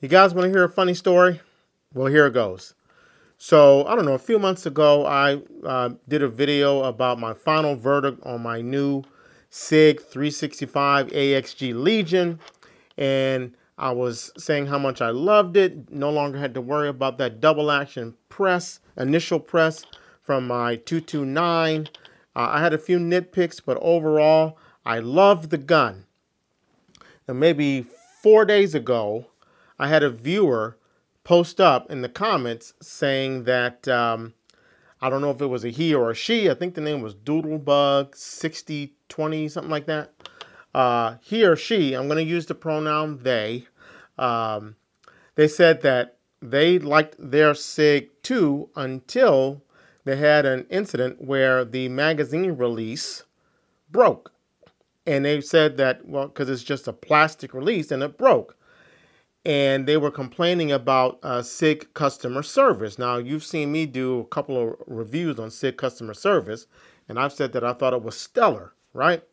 You guys want to hear a funny story? Well, here it goes. So, I don't know, a few months ago, I did a video about my final verdict on my new Sig 365 AXG Legion. And I was saying how much I loved it. No longer had to worry about that double action press, initial press from my 229. I had a few nitpicks, but overall, I loved the gun. And maybe 4 days ago, I had a viewer post up in the comments saying that I don't know if it was a he or a she. I think the name was Doodlebug 6020, something like that. He or she, I'm going to use the pronoun they. Um, they said that they liked their SIG 2 until they had an incident where the magazine release broke. And they said that, well, because it's just a plastic release and it broke. And they were complaining about SIG customer service. Now, you've seen me do a couple of reviews on SIG customer service, and I've said that I thought it was stellar, right?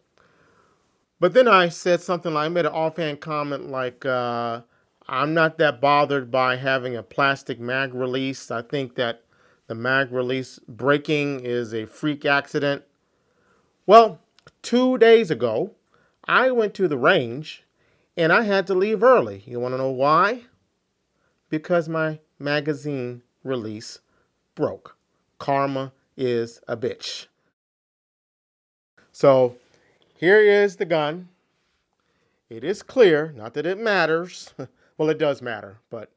But then I said something like, I made an offhand comment like, I'm not that bothered by having a plastic mag release. I think that the mag release breaking is a freak accident. Well, 2 days ago, I went to the range and I had to leave early. You want to know why? Because my magazine release broke. Karma is a bitch. So here is the gun. It is clear, not that it matters. Well, it does matter, but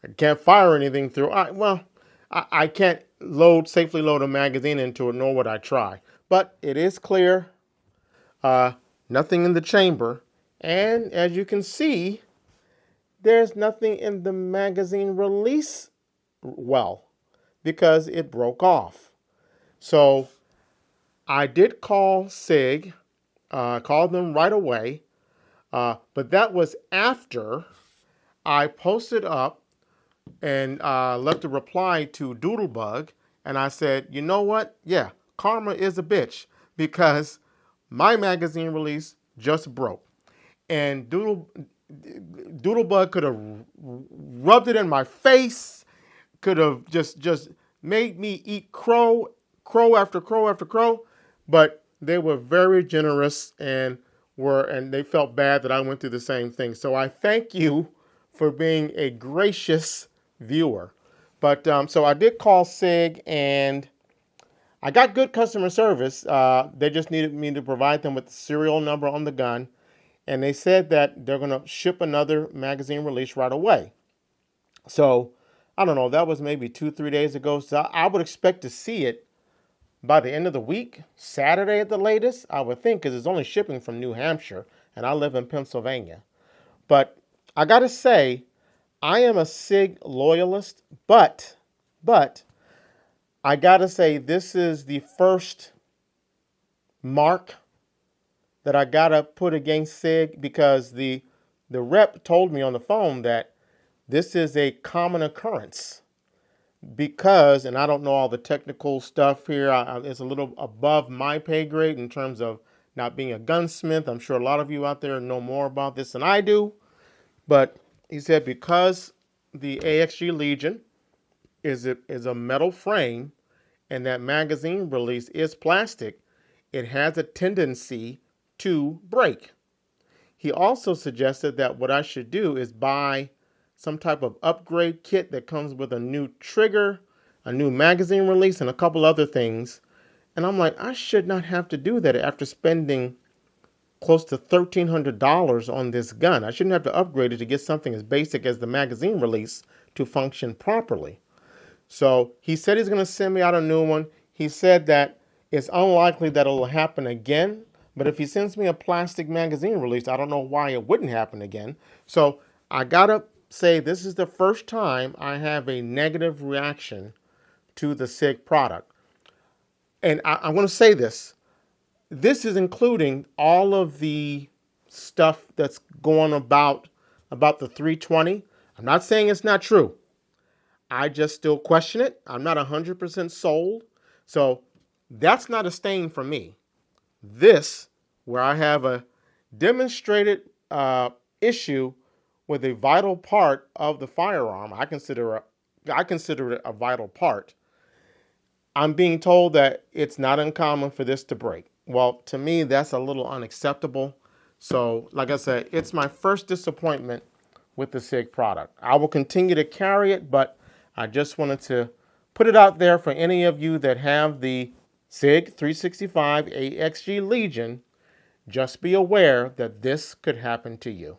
I can't fire anything through. I can't safely load a magazine into it, nor would I try. But it is clear. Nothing in the chamber. And as you can see, there's nothing in the magazine release well because it broke off. So I did call SIG, called them right away, but that was after I posted up and left a reply to Doodlebug, and I said, you know what? Yeah, karma is a bitch because my magazine release just broke. And Doodlebug could have rubbed it in my face, could have just made me eat crow after crow after crow, but they were very generous and they felt bad that I went through the same thing. So I thank you for being a gracious viewer. But so I did call SIG and I got good customer service. They just needed me to provide them with the serial number on the gun. And they said that they're going to ship another magazine release right away. So, I don't know, that was maybe 2-3 days ago. So I would expect to see it by the end of the week, Saturday at the latest, I would think, because it's only shipping from New Hampshire, and I live in Pennsylvania. But I got to say, I am a SIG loyalist, but I got to say this is the first mark that I gotta put against SIG because the rep told me on the phone that this is a common occurrence because, and I don't know all the technical stuff here, it's a little above my pay grade in terms of not being a gunsmith. I'm sure a lot of you out there know more about this than I do, but he said because the AXG Legion is a metal frame and that magazine release is plastic, it has a tendency to break. He also suggested that what I should do is buy some type of upgrade kit that comes with a new trigger, a new magazine release, and a couple other things. And I'm like, I should not have to do that after spending close to $1,300 on this gun. I shouldn't have to upgrade it to get something as basic as the magazine release to function properly. So he said he's going to send me out a new one. He said that it's unlikely that it'll happen again. But if he sends me a plastic magazine release, I don't know why it wouldn't happen again. So I gotta say this is the first time I have a negative reaction to the SIG product. And I want to say this. This is including all of the stuff that's going about the 320. I'm not saying it's not true. I just still question it. I'm not 100% sold. So that's not a stain for me. This, where I have a demonstrated issue with a vital part of the firearm. I consider it a vital part. I'm being told that it's not uncommon for this to break. Well, to me, that's a little unacceptable. So, like I said, it's my first disappointment with the Sig product. I will continue to carry it, but I just wanted to put it out there for any of you that have the Sig 365 AXG Legion. Just be aware that this could happen to you.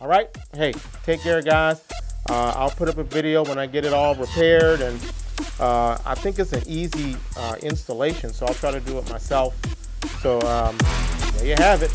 All right? Hey, take care, guys. I'll put up a video when I get it all repaired, and I think it's an easy installation, so I'll try to do it myself. So there you have it.